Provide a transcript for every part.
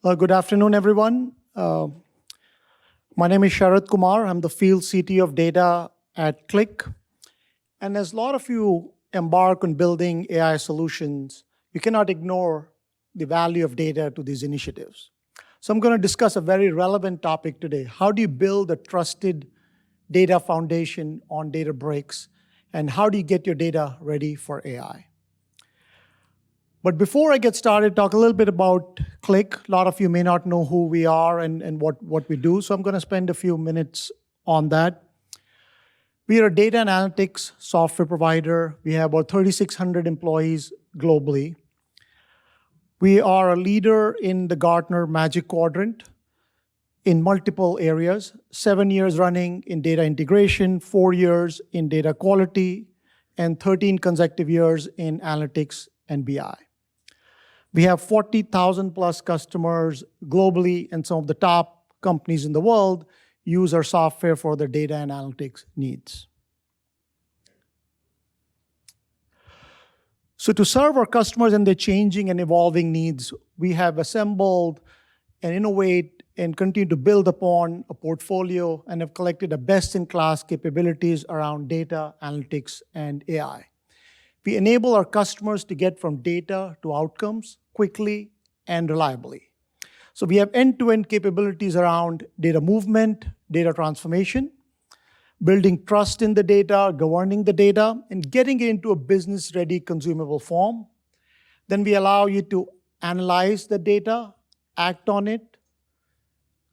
Good afternoon, everyone. My name is Sharat Kumar. I'm the field CTO of data at Qlik. And as a lot of you embark on building AI solutions, you cannot ignore the value of data to these initiatives. So I'm going to discuss a very relevant topic today. How do you build a trusted data foundation on Databricks? And how do you get your data ready for AI? But before I get started, talk a little bit about Qlik. A lot of you may not know who we are and what we do, so I'm going to spend a few minutes on that. We are a data and analytics software provider. We have about 3,600 employees globally. We are a leader in the Gartner Magic Quadrant in multiple areas, 7 years running in data integration, 4 years in data quality, and 13 consecutive years in analytics and BI. We have 40,000 plus customers globally, and some of the top companies in the world use our software for their data and analytics needs. So to serve our customers and their changing and evolving needs, we have assembled and innovate and continue to build upon a portfolio and have collected a best-in-class capabilities around data, analytics, and AI. We enable our customers to get from data to outcomes quickly and reliably. So we have end-to-end capabilities around data movement, data transformation, building trust in the data, governing the data, and getting it into a business-ready consumable form. Then we allow you to analyze the data, act on it,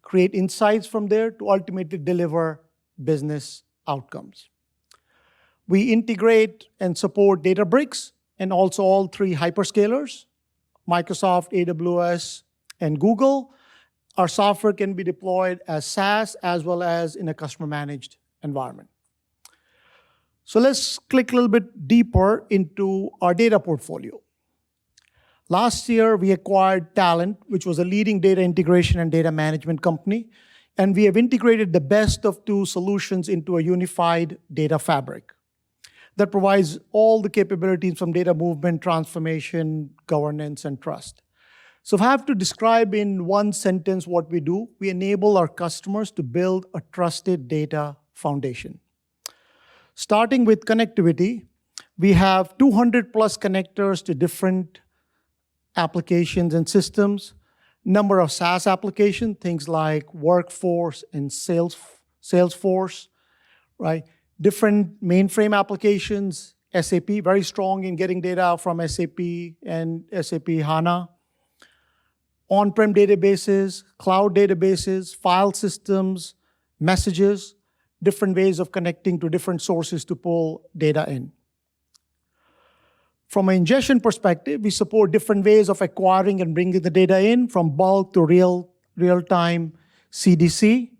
create insights from there to ultimately deliver business outcomes. We integrate and support Databricks and also all three hyperscalers, Microsoft, AWS, and Google. Our software can be deployed as SaaS as well as in a customer-managed environment. So let's click a little bit deeper into our data portfolio. Last year, we acquired Talend, which was a leading data integration and data management company, and we have integrated the best of two solutions into a unified data fabric that provides all the capabilities from data movement, transformation, governance, and trust. So if I have to describe in one sentence what we do, we enable our customers to build a trusted data foundation. Starting with connectivity, we have 200 plus connectors to different applications and systems, number of SaaS applications, things like Workforce and Salesforce, right? Different mainframe applications, SAP, very strong in getting data from SAP and SAP HANA. On-prem databases, cloud databases, file systems, messages, different ways of connecting to different sources to pull data in. From an ingestion perspective, we support different ways of acquiring and bringing the data in, from bulk to real-time CDC,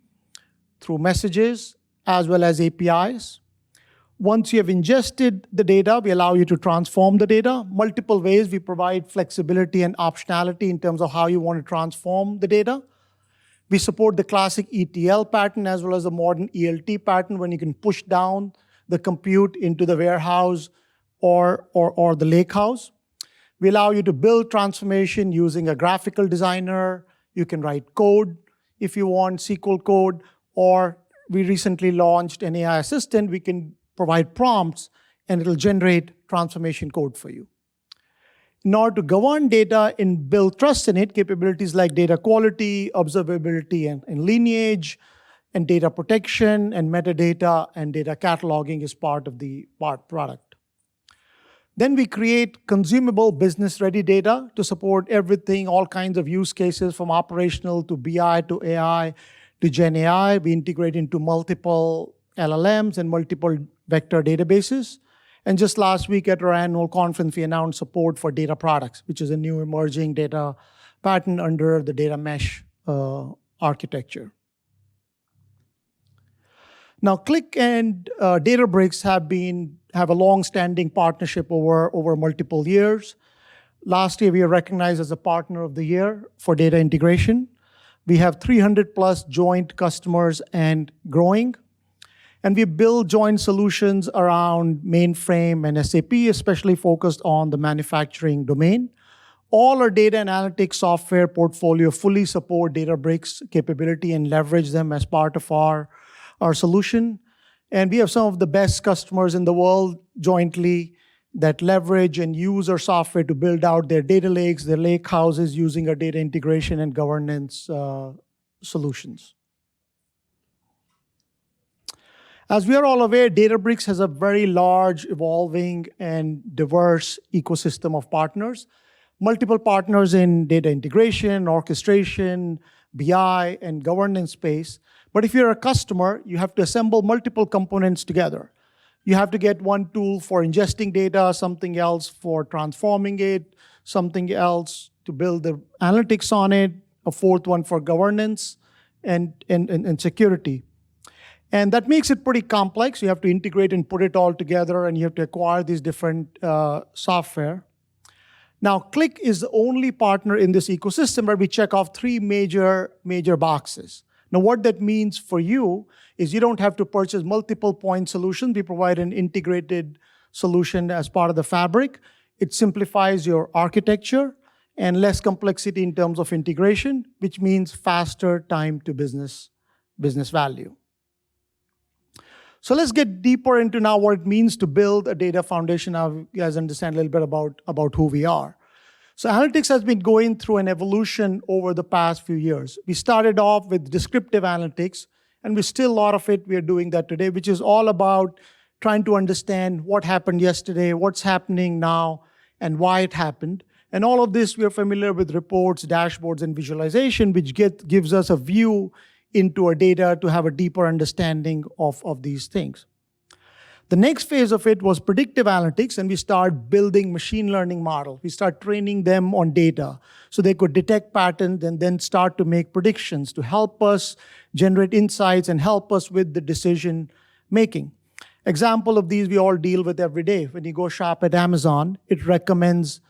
through messages, as well as APIs. Once you have ingested the data, we allow you to transform the data. Multiple ways we provide flexibility and optionality in terms of how you want to transform the data. We support the classic ETL pattern as well as the modern ELT pattern when you can push down the compute into the warehouse or the lakehouse. We allow you to build transformation using a graphical designer. You can write code if you want, SQL code, or we recently launched an AI assistant. We can provide prompts and it'll generate transformation code for you. In order to govern data and build trust in it, capabilities like data quality, observability, and lineage, and data protection, and metadata, and data cataloging is part of the product. Then we create consumable business-ready data to support everything, all kinds of use cases from operational to BI to AI to Gen AI. We integrate into multiple LLMs and multiple vector databases. And just last week at our annual conference, we announced support for data products, which is a new emerging data pattern under the data mesh architecture. Now, Qlik and Databricks have a long-standing partnership over multiple years. Last year, we were recognized as a partner of the year for data integration. We have 300 plus joint customers and growing. And we build joint solutions around mainframe and SAP, especially focused on the manufacturing domain. All our data and analytics software portfolio fully support Databricks capability and leverage them as part of our solution. And we have some of the best customers in the world jointly that leverage and use our software to build out their data lakes, their lake houses using our data integration and governance solutions. As we are all aware, Databricks has a very large, evolving, and diverse ecosystem of partners. Multiple partners in data integration, orchestration, BI, and governance space. But if you're a customer, you have to assemble multiple components together. You have to get one tool for ingesting data, something else for transforming it, something else to build the analytics on it, a fourth one for governance and security. And that makes it pretty complex. You have to integrate and put it all together, and you have to acquire these different software. Now, Qlik is the only partner in this ecosystem where we check off three major boxes. Now, what that means for you is you don't have to purchase multiple point solutions. We provide an integrated solution as part of the fabric. It simplifies your architecture and less complexity in terms of integration, which means faster time to business value. So let's get deeper into now what it means to build a data foundation. Now you guys understand a little bit about who we are. So analytics has been going through an evolution over the past few years. We started off with descriptive analytics, and we still a lot of it we are doing that today, which is all about trying to understand what happened yesterday, what's happening now, and why it happened. And all of this, we are familiar with reports, dashboards, and visualization, which gives us a view into our data to have a deeper understanding of these things. The next phase of it was predictive analytics, and we start building machine learning models. We start training them on data so they could detect patterns and then start to make predictions to help us generate insights and help us with the decision making. Example of these we all deal with every day. When you go shop at Amazon, it recommends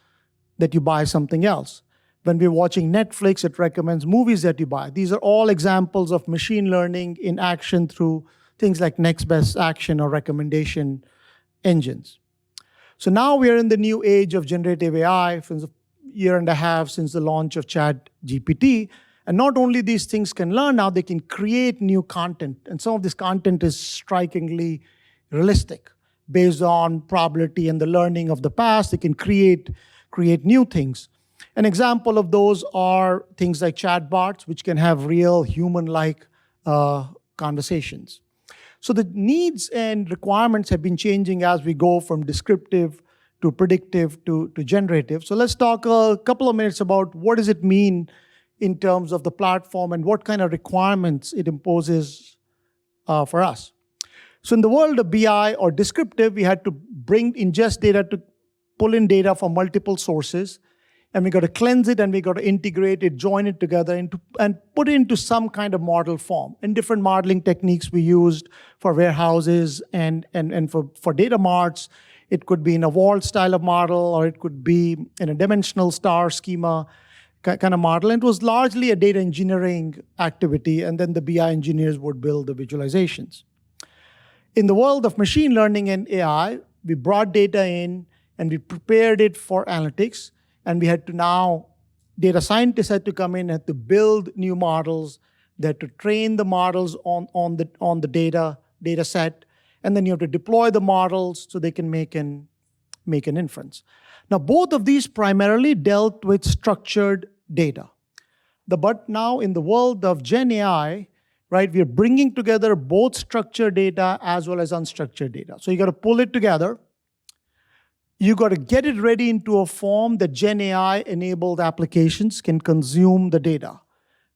that you buy something else. When we're watching Netflix, it recommends movies that you buy. These are all examples of machine learning in action through things like next best action or recommendation engines. So now we are in the new age of generative AI, since a year and a half since the launch of ChatGPT. And not only these things can learn, now they can create new content. And some of this content is strikingly realistic. Based on probability and the learning of the past, they can create new things. An example of those are things like chatbots, which can have real human-like conversations. So the needs and requirements have been changing as we go from descriptive to predictive to generative. So let's talk a couple of minutes about what does it mean in terms of the platform and what kind of requirements it imposes for us. So in the world of BI or descriptive, we had to ingest data to pull in data from multiple sources. And we got to cleanse it, and we got to integrate it, join it together, and put it into some kind of model form. And different modeling techniques we used for warehouses and for data marts. It could be in a vault style of model, or it could be in a dimensional star schema kind of model. And it was largely a data engineering activity, and then the BI engineers would build the visualizations. In the world of machine learning and AI, we brought data in, and we prepared it for analytics. And we had to now, data scientists had to come in and had to build new models. They had to train the models on the data set. And then you have to deploy the models so they can make an inference. Now, both of these primarily dealt with structured data. But now in the world of Gen AI, right, we're bringing together both structured data as well as unstructured data. So you got to pull it together. You got to get it ready into a form that Gen AI-enabled applications can consume the data,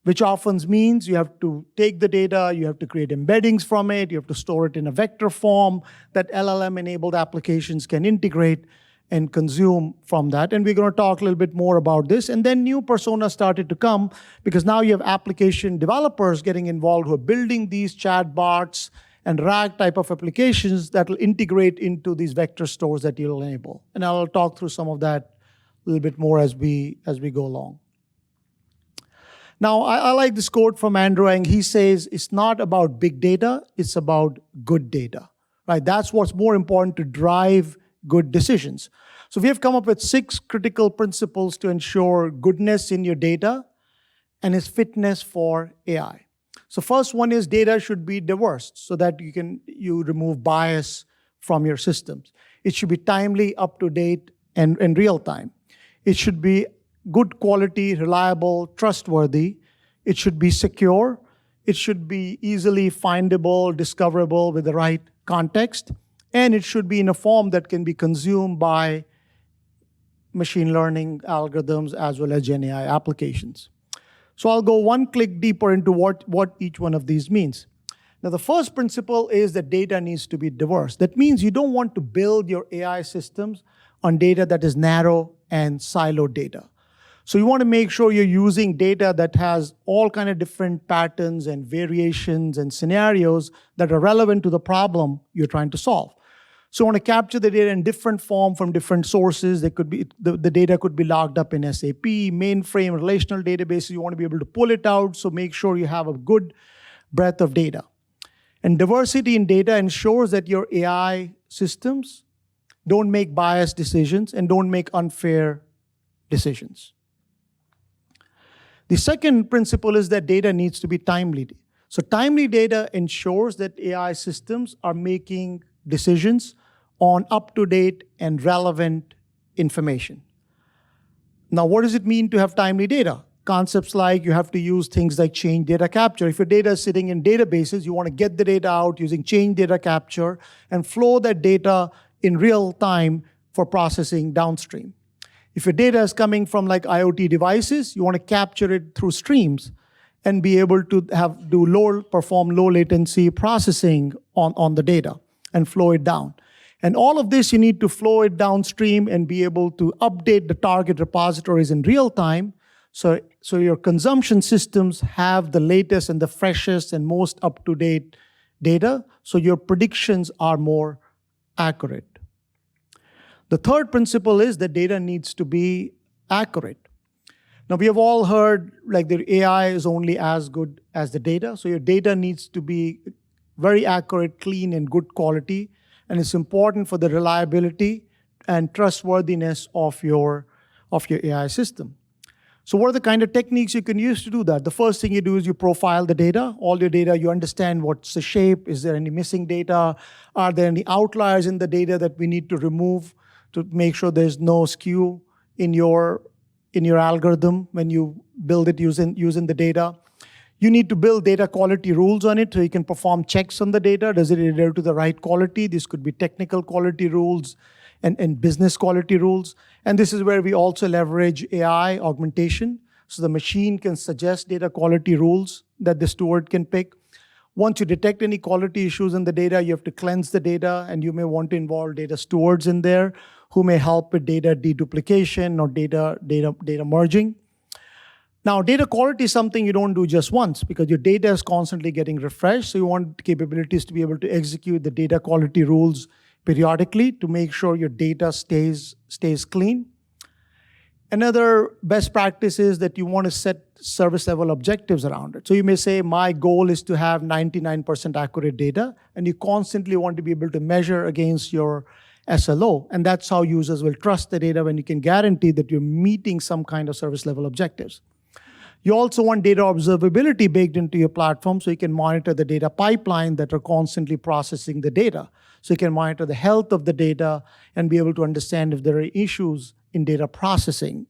which often means you have to take the data, you have to create embeddings from it, you have to store it in a vector form that LLM-enabled applications can integrate and consume from that. And we're going to talk a little bit more about this. And then new personas started to come because now you have application developers getting involved who are building these chatbots and RAG type of applications that will integrate into these vector stores that you'll enable. And I'll talk through some of that a little bit more as we go along. Now, I like this quote from Andrew Ng. He says, it's not about big data, it's about good data. Right? That's what's more important to drive good decisions. So we have come up with 6 critical principles to ensure goodness in your data and its fitness for AI. So first one is data should be diverse so that you remove bias from your systems. It should be timely, up-to-date, and real time. It should be good quality, reliable, trustworthy. It should be secure. It should be easily findable, discoverable with the right context. And it should be in a form that can be consumed by machine learning algorithms as well as Gen AI applications. So I'll go one click deeper into what each one of these means. Now, the first principle is that data needs to be diverse. That means you don't want to build your AI systems on data that is narrow and siloed data. So you want to make sure you're using data that has all kind of different patterns and variations and scenarios that are relevant to the problem you're trying to solve. So you want to capture the data in different form from different sources. They could be, the data could be logged up in SAP, mainframe, relational databases. You want to be able to pull it out, so make sure you have a good breadth of data. And diversity in data ensures that your AI systems don't make biased decisions and don't make unfair decisions. The second principle is that data needs to be timely. So timely data ensures that AI systems are making decisions on up-to-date and relevant information. Now, what does it mean to have timely data? Concepts like you have to use things like change data capture. If your data is sitting in databases, you want to get the data out using change data capture and flow that data in real time for processing downstream. If your data is coming from like IoT devices, you want to capture it through streams and be able to perform low latency processing on the data and flow it down. And all of this, you need to flow it downstream and be able to update the target repositories in real time. So your consumption systems have the latest and the freshest and most up-to-date data, so your predictions are more accurate. The third principle is that data needs to be accurate. Now, we have all heard like the AI is only as good as the data, so your data needs to be very accurate, clean, and good quality, and it's important for the reliability and trustworthiness of your AI system. So what are the kind of techniques you can use to do that? The first thing you do is you profile the data, all your data, you understand what's the shape, is there any missing data, are there any outliers in the data that we need to remove to make sure there's no skew in your algorithm when you build it using the data. You need to build data quality rules on it so you can perform checks on the data. Does it adhere to the right quality? This could be technical quality rules and business quality rules. And this is where we also leverage AI augmentation. So the machine can suggest data quality rules that the steward can pick. Once you detect any quality issues in the data, you have to cleanse the data, and you may want to involve data stewards in there who may help with data deduplication or data merging. Now, data quality is something you don't do just once because your data is constantly getting refreshed. So you want capabilities to be able to execute the data quality rules periodically to make sure your data stays clean. Another best practice is that you want to set service level objectives around it. So you may say, my goal is to have 99% accurate data, and you constantly want to be able to measure against your SLO. And that's how users will trust the data, when you can guarantee that you're meeting some kind of service level objectives. You also want data observability baked into your platform so you can monitor the data pipeline that are constantly processing the data. So you can monitor the health of the data and be able to understand if there are issues in data processing.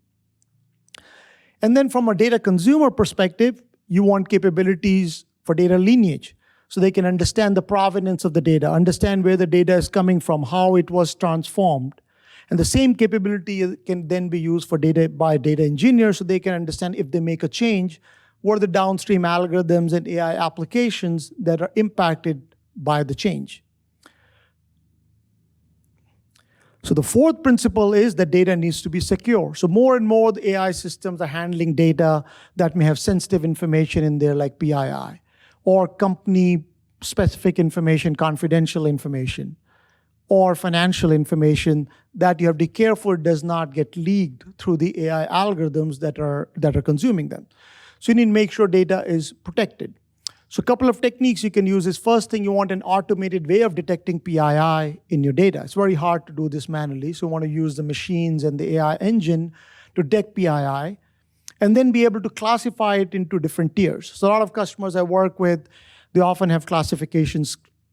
And then from a data consumer perspective, you want capabilities for data lineage. So they can understand the provenance of the data, understand where the data is coming from, how it was transformed. And the same capability can then be used for by data engineers so they can understand if they make a change, what are the downstream algorithms and AI applications that are impacted by the change. So the fourth principle is that data needs to be secure. So more and more the AI systems are handling data that may have sensitive information in there like PII or company-specific information, confidential information, or financial information that you have to be careful does not get leaked through the AI algorithms that are consuming them. So you need to make sure data is protected. So a couple of techniques you can use is, first thing, you want an automated way of detecting PII in your data. It's very hard to do this manually, so you want to use the machines and the AI engine to detect PII, and then be able to classify it into different tiers. So a lot of customers I work with, they often have classification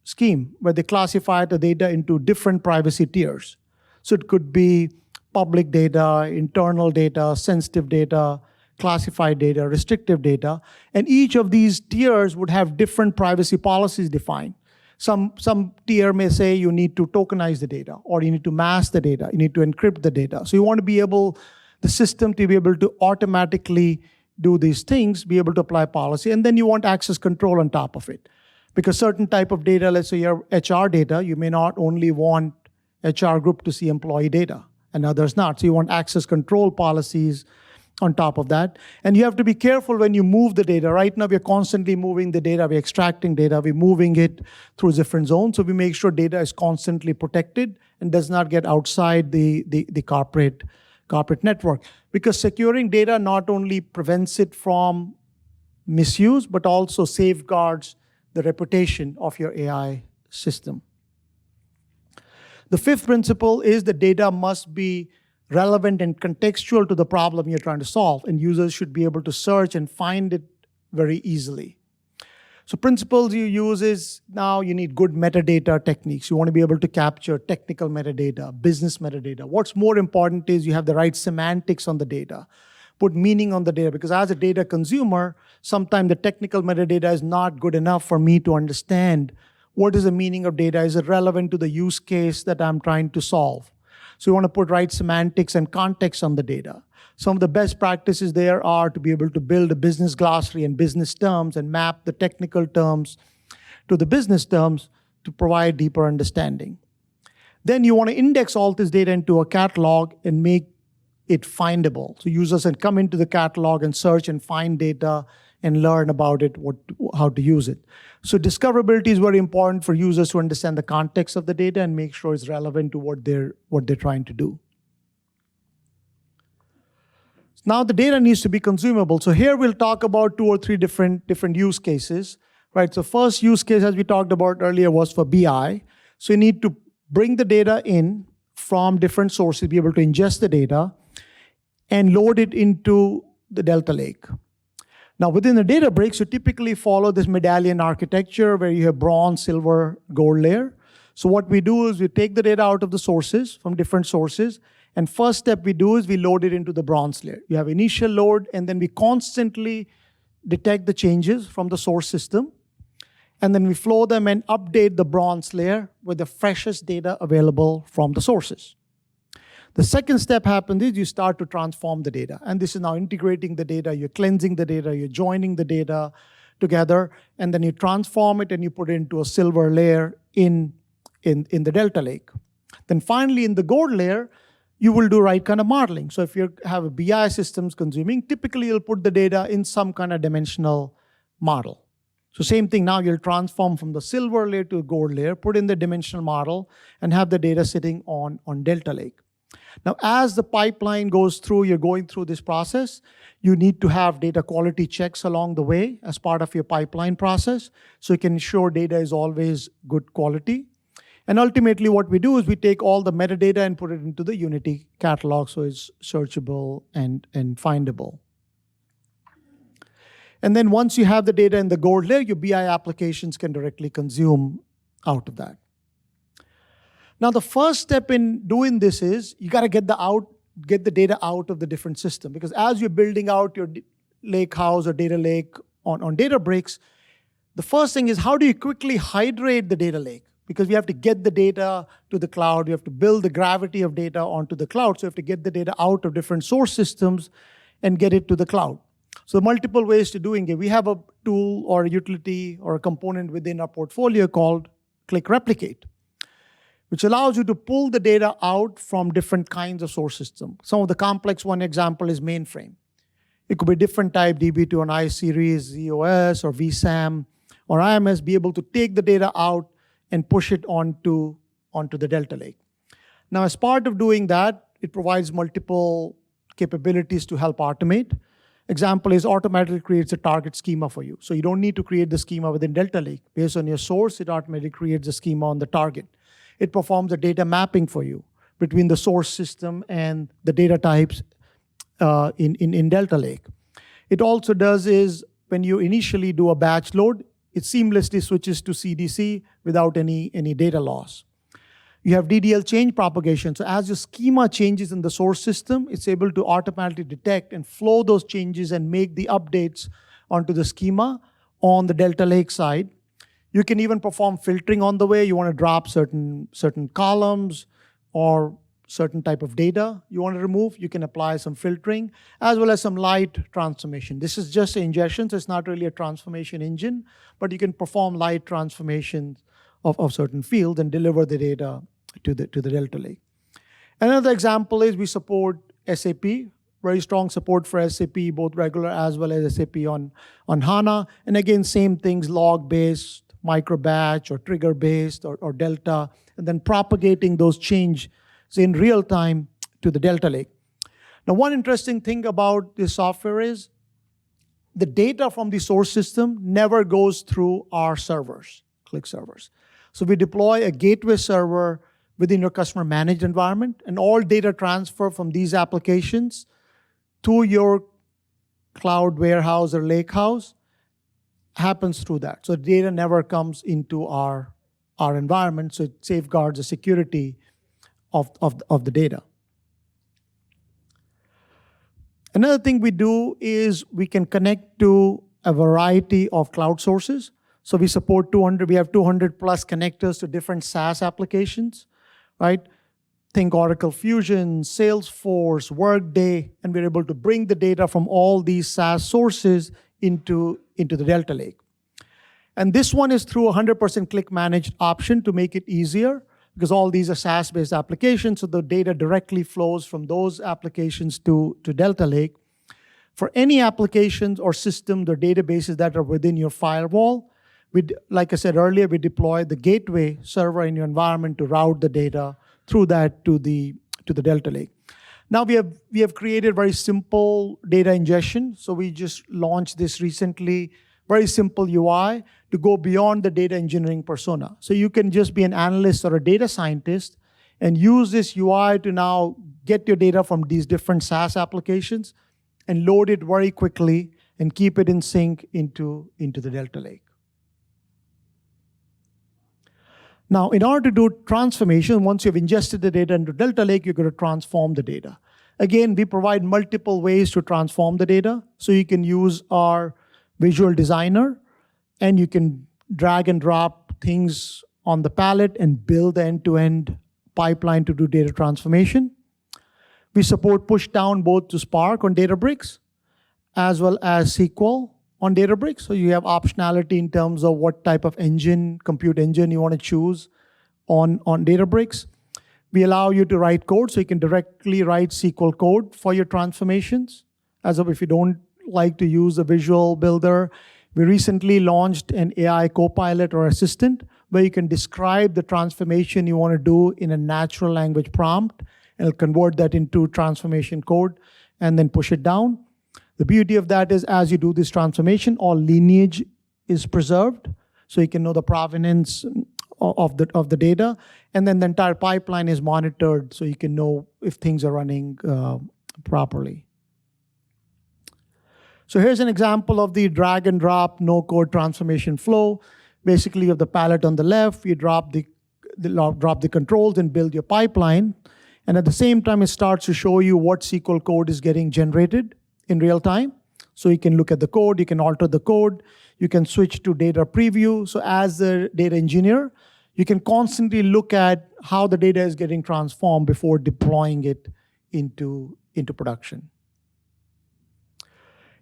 scheme where they classify the data into different privacy tiers. So it could be public data, internal data, sensitive data, classified data, restrictive data, and each of these tiers would have different privacy policies defined. Some tier may say you need to tokenize the data, or you need to mask the data, you need to encrypt the data. So you want to be able, the system to be able to automatically do these things, be able to apply policy, and then you want access control on top of it. Because certain type of data, let's say your HR data, you may not only want HR group to see employee data and others not. So you want access control policies on top of that. And you have to be careful when you move the data. Right now, we're constantly moving the data, we're extracting data, we're moving it through different zones. So we make sure data is constantly protected and does not get outside the corporate network. Because securing data not only prevents it from misuse, but also safeguards the reputation of your AI system. The fifth principle is the data must be relevant and contextual to the problem you're trying to solve, and users should be able to search and find it very easily. So principles you use is, now you need good metadata techniques. You want to be able to capture technical metadata, business metadata. What's more important is you have the right semantics on the data, put meaning on the data, because as a data consumer, sometimes the technical metadata is not good enough for me to understand what is the meaning of data. Is it relevant to the use case that I'm trying to solve? So you want to put right semantics and context on the data. Some of the best practices there are to be able to build a business glossary and business terms and map the technical terms to the business terms to provide deeper understanding. Then you want to index all this data into a catalog and make it findable. So users can come into the catalog and search and find data and learn about it, how to use it. So discoverability is very important for users to understand the context of the data and make sure it's relevant to what they're trying to do. Now the data needs to be consumable. So here we'll talk about 2 or 3 different use cases, right? So first use case, as we talked about earlier, was for BI. So you need to bring the data in from different sources, be able to ingest the data and load it into the Delta Lake. Now within the Databricks, you typically follow this medallion architecture where you have bronze, silver, gold layer. So what we do is we take the data out of the sources, from different sources, and first step we do is we load it into the bronze layer. You have initial load, and then we constantly detect the changes from the source system, and then we flow them and update the bronze layer with the freshest data available from the sources. The second step happens is you start to transform the data. And this is now integrating the data, you're cleansing the data, you're joining the data together, and then you transform it and you put it into a silver layer in the Delta Lake. Then finally, in the gold layer, you will do right kind of modeling. So if you have a BI systems consuming, typically you'll put the data in some kind of dimensional model. So same thing, now you'll transform from the silver layer to gold layer, put in the dimensional model, and have the data sitting on Delta Lake. Now, as the pipeline goes through, you're going through this process, you need to have data quality checks along the way as part of your pipeline process, so you can ensure data is always good quality. And ultimately, what we do is we take all the metadata and put it into the Unity catalog, so it's searchable and findable. And then once you have the data in the gold layer, your BI applications can directly consume out of that. Now, the first step in doing this is you got to get the data out of the different system, because as you're building out your lake house or data lake on Databricks, the first thing is how do you quickly hydrate the data lake? Because we have to get the data to the cloud, we have to build the gravity of data onto the cloud, so we have to get the data out of different source systems and get it to the cloud. So multiple ways to doing it. We have a tool or a utility or a component within our portfolio called Qlik Replicate, which allows you to pull the data out from different kinds of source systems. Some of the complex one example is mainframe. It could be different type DB2 on I-Series, ZOS, or VSAM, or IMS, be able to take the data out and push it onto the Delta Lake. Now, as part of doing that, it provides multiple capabilities to help automate. example is automatically creates a target schema for you. So you don't need to create the schema within Delta Lake. Based on your source, it automatically creates a schema on the target. It performs a data mapping for you between the source system and the data types in Delta Lake. It also does is when you initially do a batch load, it seamlessly switches to CDC without any data loss. You have DDL change propagation. So as your schema changes in the source system, it's able to automatically detect and flow those changes and make the updates onto the schema on the Delta Lake side. You can even perform filtering on the way. You want to drop certain columns or certain type of data you want to remove. You can apply some filtering as well as some light transformation. This is just ingestion, so it's not really a transformation engine, but you can perform light transformations of certain fields and deliver the data to the Delta Lake. Another example is we support SAP, very strong support for SAP, both regular as well as SAP on HANA. And again, same things, log-based, micro-batch, or trigger-based, or Delta, and then propagating those changes in real time to the Delta Lake. Now, one interesting thing about this software is the data from the source system never goes through our servers, Qlik servers. So we deploy a gateway server within your customer managed environment, and all data transfer from these applications to your cloud warehouse or lakehouse happens through that. So data never comes into our environment, so it safeguards the security of the data. Another thing we do is we can connect to a variety of cloud sources. So we support we have 200 plus connectors to different SaaS applications, right? Think Oracle Fusion, Salesforce, Workday, and we're able to bring the data from all these SaaS sources into the Delta Lake. And this one is through a 100% Qlik managed option to make it easier, because all these are SaaS-based applications, so the data directly flows from those applications to Delta Lake. For any applications or systems or databases that are within your firewall, like I said earlier, we deploy the gateway server in your environment to route the data through that to the Delta Lake. Now we have created very simple data ingestion. So we just launched this recently, very simple UI to go beyond the data engineering persona. So you can just be an analyst or a data scientist and use this UI to now get your data from these different SaaS applications and load it very quickly and keep it in sync into the Delta Lake. Now, in order to do transformation, once you've ingested the data into Delta Lake, you're going to transform the data. Again, we provide multiple ways to transform the data. So you can use our visual designer, and you can drag and drop things on the palette and build the end-to-end pipeline to do data transformation. We support push down both to Spark on Databricks as well as SQL on Databricks. So you have optionality in terms of what type of compute engine you want to choose on Databricks. We allow you to write code, so you can directly write SQL code for your transformations. As of if you don't like to use a visual builder, we recently launched an AI copilot or assistant where you can describe the transformation you want to do in a natural language prompt, and it'll convert that into transformation code and then push it down. The beauty of that is as you do this transformation, all lineage is preserved, so you can know the provenance of the data, and then the entire pipeline is monitored so you can know if things are running properly. So here's an example of the drag and drop no-code transformation flow. Basically, you have the palette on the left, you drop the controls and build your pipeline, and at the same time, it starts to show you what SQL code is getting generated in real time. So you can look at the code, you can alter the code, you can switch to data preview. So as a data engineer, you can constantly look at how the data is getting transformed before deploying it into production.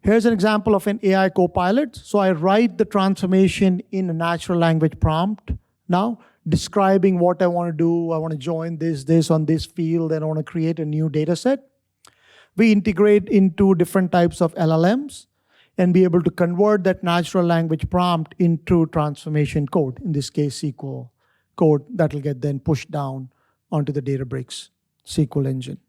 Here's an example of an AI copilot. So I write the transformation in a natural language prompt now, describing what I want to do. I want to join this on this field, and I want to create a new data set. We integrate into different types of LLMs and be able to convert that natural language prompt into transformation code, in this case, SQL code that will get then pushed down onto the Databricks SQL engine.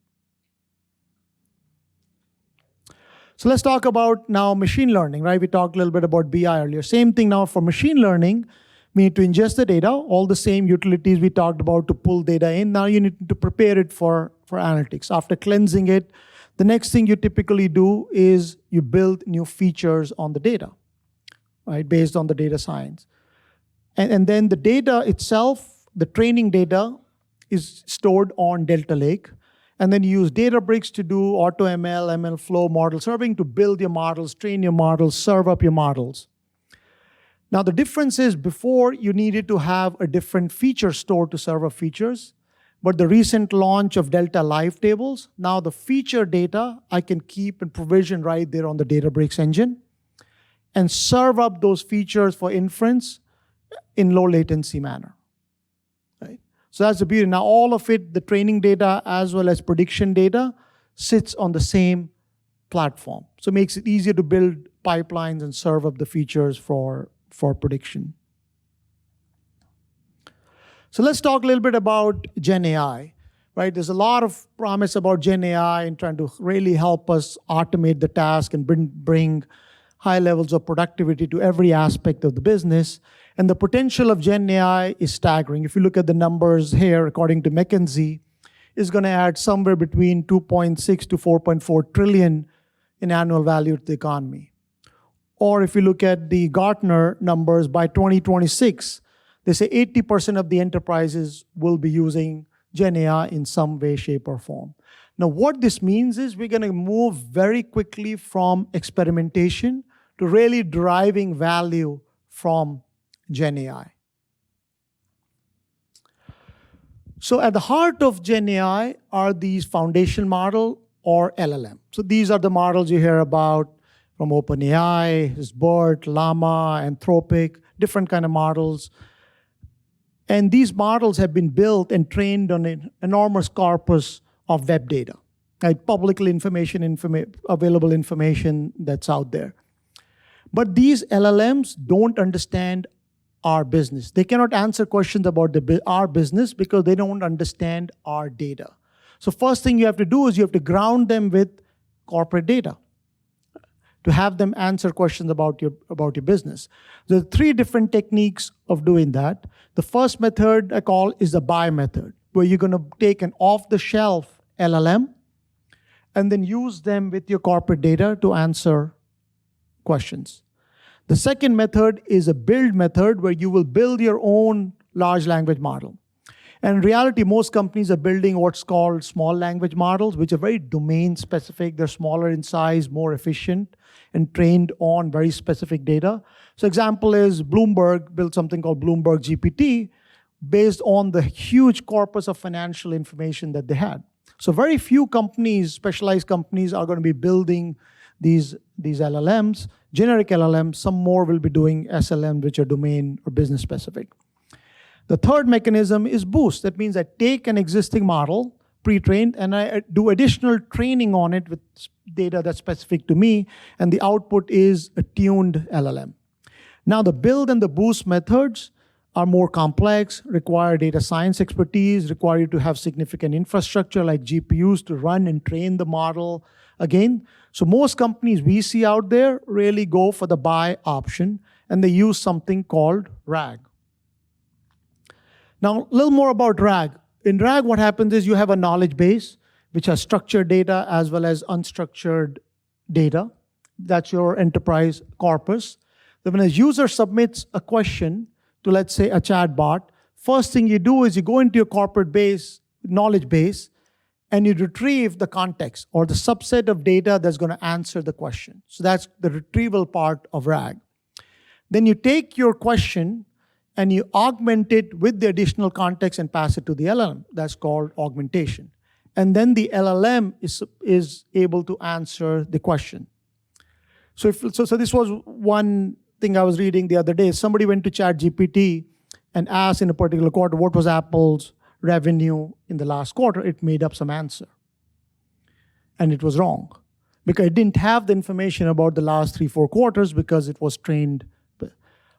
So let's talk about now machine learning, right? We talked a little bit about BI earlier. Same thing now for machine learning. We need to ingest the data, all the same utilities we talked about to pull data in. Now you need to prepare it for analytics. After cleansing it, the next thing you typically do is you build new features on the data, right, based on the data science. And then the data itself, the training data, is stored on Delta Lake. And then you use Databricks to do AutoML, ML flow, model serving to build your models, train your models, serve up your models. Now the difference is before you needed to have a different feature store to serve up features, but the recent launch of Delta Live tables, now the feature data I can keep and provision right there on the Databricks engine and serve up those features for inference in low latency manner. Right? So that's the beauty. Now all of it, the training data as well as prediction data, sits on the same platform. So it makes it easier to build pipelines and serve up the features for prediction. So let's talk a little bit about Gen AI, right? There's a lot of promise about Gen AI and trying to really help us automate the task and bring high levels of productivity to every aspect of the business. And the potential of Gen AI is staggering. If you look at the numbers here, according to McKinsey, is going to add somewhere between 2.6 to 4.4 trillion in annual value to the economy. Or if you look at the Gartner numbers, by 2026, they say 80% of the enterprises will be using Gen AI in some way, shape, or form. Now, what this means is we're going to move very quickly from experimentation to really deriving value from Gen AI. So at the heart of Gen AI are these foundation model or LLM. So these are the models you hear about from OpenAI, BERT, Llama, Anthropic, different kind of models. And these models have been built and trained on an enormous corpus of web data, like publicly available information that's out there. But these LLMs don't understand our business. They cannot answer questions about our business because they don't understand our data. So first thing you have to do is you have to ground them with corporate data to have them answer questions about your business. There are three different techniques of doing that. The first method I call is the buy method, where you're going to take an off-the-shelf LLM and then use them with your corporate data to answer questions. The second method is a build method, where you will build your own large language model. And in reality, most companies are building what's called small language models, which are very domain specific. They're smaller in size, more efficient, and trained on very specific data. So example is Bloomberg built something called Bloomberg GPT based on the huge corpus of financial information that they had. So very few companies, specialized companies, are going to be building these LLMs, generic LLMs. Some more will be doing SLM, which are domain or business specific. The third mechanism is boost. That means I take an existing model, pre-trained, and I do additional training on it with data that's specific to me, and the output is a tuned LLM. Now, the build and the boost methods are more complex, require data science expertise, require you to have significant infrastructure like GPUs to run and train the model again. So most companies we see out there really go for the buy option, and they use something called RAG. Now, a little more about RAG. In RAG, what happens is you have a knowledge base, which has structured data as well as unstructured data. That's your enterprise corpus. Then when a user submits a question to, let's say, a chatbot, first thing you do is you go into your corporate base, knowledge base, and you retrieve the context or the subset of data that's going to answer the question. So that's the retrieval part of RAG. Then you take your question and you augment it with the additional context and pass it to the LLM. That's called augmentation. And then the LLM is able to answer the question. So this was one thing I was reading the other day. Somebody went to ChatGPT and asked in a particular quarter, what was Apple's revenue in the last quarter? It made up some answer. And it was wrong because it didn't have the information about the last 3-4 quarters because it was trained.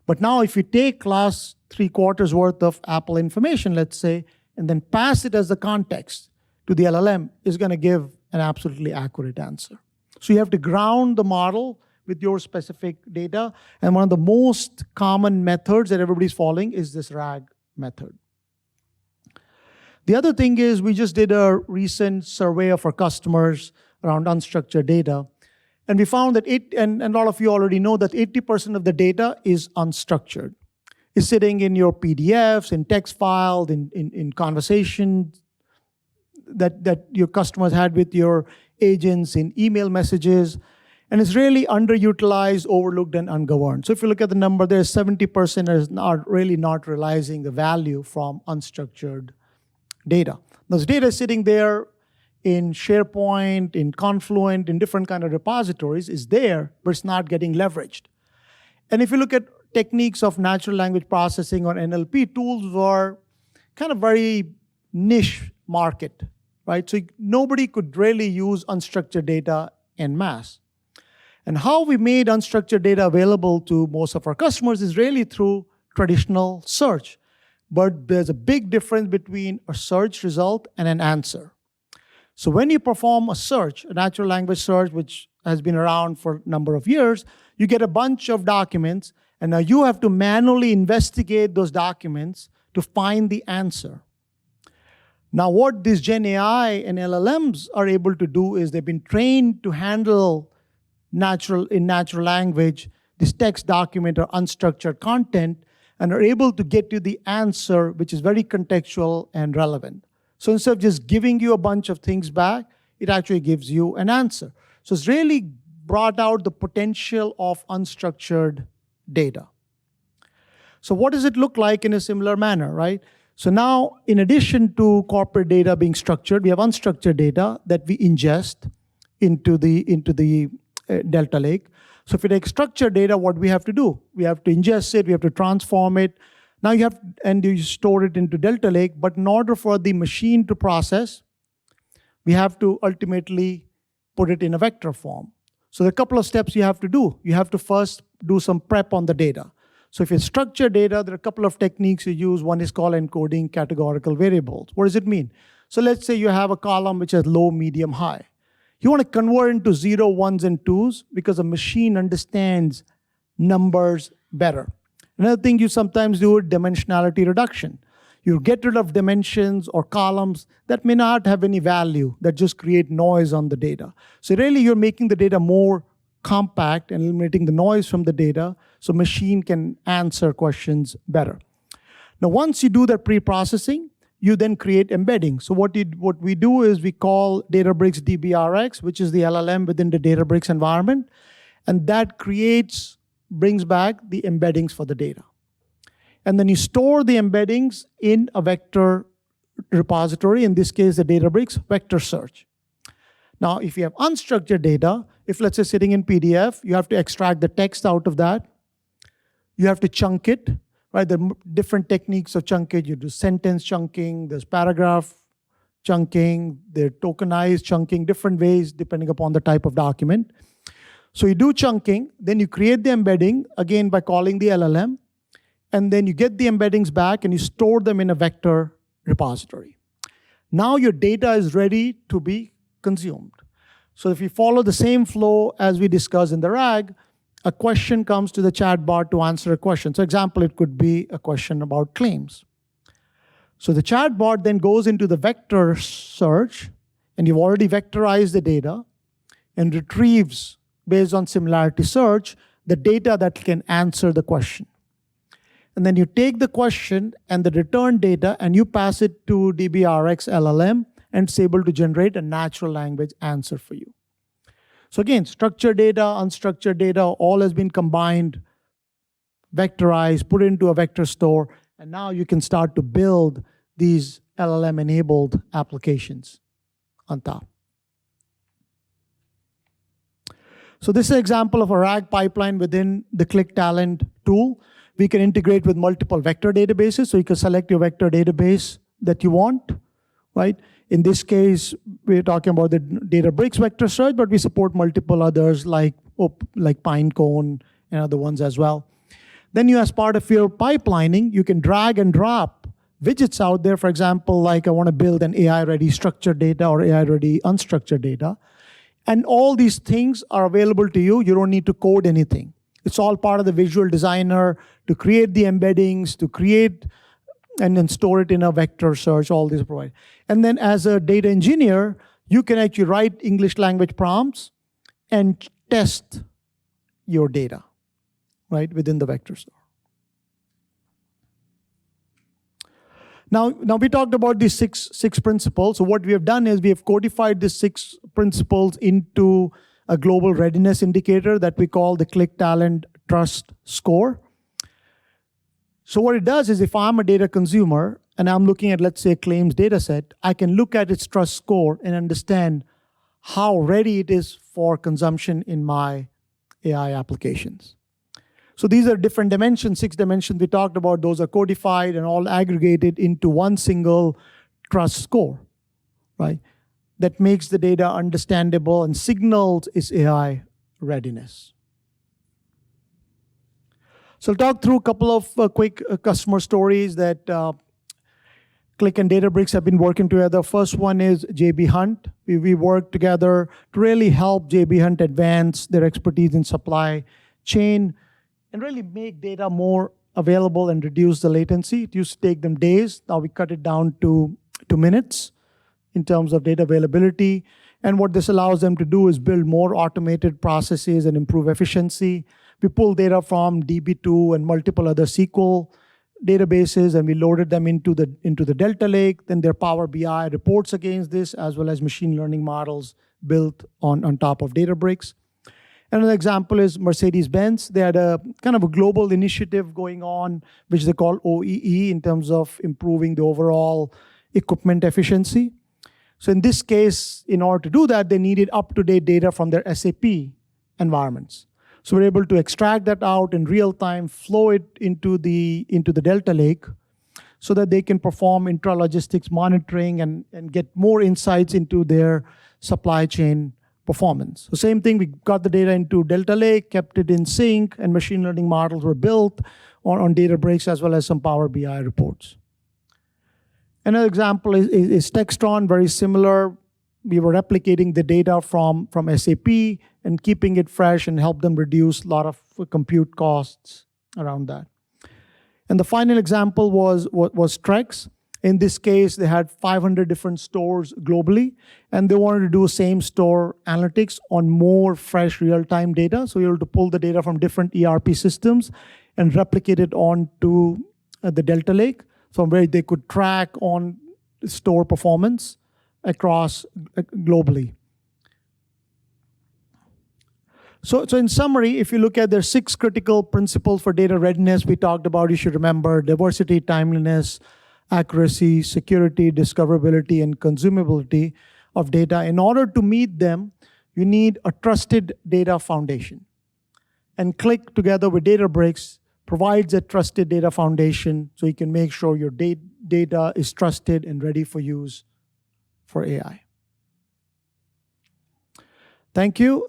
But now if you take last 3 quarters worth of Apple information, let's say, and then pass it as the context to the LLM, is going to give an absolutely accurate answer. So you have to ground the model with your specific data. And one of the most common methods that everybody's following is this RAG method. The other thing is we just did a recent survey of our customers around unstructured data. And we found that and a lot of you already know that 80% of the data is unstructured. It's sitting in your PDFs, in text files, in conversations that your customers had with your agents, in email messages. And it's really underutilized, overlooked, and ungoverned. So if you look at the number, there's 70% is not realizing the value from unstructured data. This data is sitting there in SharePoint, in Confluent, in different kind of repositories, is there, but it's not getting leveraged. And if you look at techniques of natural language processing or NLP, tools are kind of very niche market, right? So nobody could really use unstructured data en masse. And how we made unstructured data available to most of our customers is really through traditional search. But there's a big difference between a search result and an answer. So when you perform a search, a natural language search, which has been around for a number of years, you get a bunch of documents, and now you have to manually investigate those documents to find the answer. Now what these Gen AI and LLMs are able to do is they've been trained to handle natural language, this text document or unstructured content, and are able to get you the answer which is very contextual and relevant. So instead of just giving you a bunch of things back, it actually gives you an answer. So it's really brought out the potential of unstructured data. So what does it look like in a similar manner, right? So now, in addition to corporate data being structured, we have unstructured data that we ingest into the Delta Lake. So if you take structured data, what we have to do? We have to ingest it, we have to transform it. Now you store it into Delta Lake, but in order for the machine to process, we have to ultimately put it in a vector form. So there are a couple of steps you have to do. You have to first do some prep on the data. So if it's structured data, there are a couple of techniques you use. One is called encoding categorical variables. What does it mean? So let's say you have a column which has low, medium, high. You want to convert into 0, 1s, and 2s because a machine understands numbers better. Another thing you sometimes do is dimensionality reduction. You get rid of dimensions or columns that may not have any value, that just create noise on the data. So really you're making the data more compact and eliminating the noise from the data so machine can answer questions better. Now once you do that pre-processing, you then create embedding. So what we do is we call Databricks DBRX, which is the LLM within the Databricks environment, and that brings back the embeddings for the data. And then you store the embeddings in a vector repository, in this case, the Databricks vector search. Now, if you have unstructured data, if let's say sitting in PDF, you have to extract the text out of that. You have to chunk it, right? There are different techniques of chunking. You do sentence chunking, there's paragraph chunking, there's tokenized chunking, different ways depending upon the type of document. So you do chunking, then you create the embedding, again by calling the LLM, and then you get the embeddings back and you store them in a vector repository. Now your data is ready to be consumed. So if you follow the same flow as we discussed in the RAG, a question comes to the chatbot to answer a question. So example, it could be a question about claims. So the chatbot then goes into the vector search, and you've already vectorized the data, and retrieves, based on similarity search, the data that can answer the question. And then you take the question and the return data and you pass it to DBRX LLM, and it's able to generate a natural language answer for you. So again, structured data, unstructured data, all has been combined, vectorized, put into a vector store, and now you can start to build these LLM-enabled applications on top. So this is an example of a RAG pipeline within the Qlik Talend tool. We can integrate with multiple vector databases, so you can select your vector database that you want, right? In this case, we're talking about the Databricks vector search, but we support multiple others like Pinecone and other ones as well. Then you, as part of your pipelining, you can drag and drop widgets out there. For example, like I want to build an AI-ready structured data or AI-ready unstructured data. And all these things are available to you. You don't need to code anything. It's all part of the visual designer to create the embeddings, to create and then store it in a vector search, all these provide. And then as a data engineer, you can actually write English language prompts and test your data, right, within the vector store. Now we talked about these six principles. So what we have done is we have codified these 6 principles into a global readiness indicator that we call the Qlik Talend Trust Score. So what it does is if I'm a data consumer and I'm looking at, let's say, a claims data set, I can look at its trust score and understand how ready it is for consumption in my AI applications. So these are different dimensions, 6 dimensions we talked about. Those are codified and all aggregated into one single trust score, right? That makes the data understandable and signals its AI readiness. So I'll talk through a couple of quick customer stories that Qlik and Databricks have been working together. First one is J.B. Hunt. We worked together to really help J.B. Hunt advance their expertise in supply chain and really make data more available and reduce the latency. It used to take them days. Now we cut it down to minutes in terms of data availability. And what this allows them to do is build more automated processes and improve efficiency. We pull data from DB2 and multiple other SQL databases, and we loaded them into the Delta Lake. Then their Power BI reports against this, as well as machine learning models built on top of Databricks. Another example is Mercedes-Benz. They had a kind of a global initiative going on, which they call OEE, in terms of improving the overall equipment efficiency. So in this case, in order to do that, they needed up-to-date data from their SAP environments. So we're able to extract that out in real time, flow it into the Delta Lake, so that they can perform intra-logistics monitoring and get more insights into their supply chain performance. So same thing, we got the data into Delta Lake, kept it in sync, and machine learning models were built on Databricks, as well as some Power BI reports. Another example is Textron, very similar. We were replicating the data from SAP and keeping it fresh and help them reduce a lot of compute costs around that. And the final example was Trex. In this case, they had 500 different stores globally, and they wanted to do same store analytics on more fresh real-time data. So you're able to pull the data from different ERP systems and replicate it onto the Delta Lake, from where they could track on store performance across globally. So in summary, if you look at their 6 critical principles for data readiness, we talked about, you should remember diversity, timeliness, accuracy, security, discoverability, and consumability of data. In order to meet them, you need a trusted data foundation. And Qlik, together with Databricks, provides a trusted data foundation so you can make sure your data is trusted and ready for use for AI. Thank you.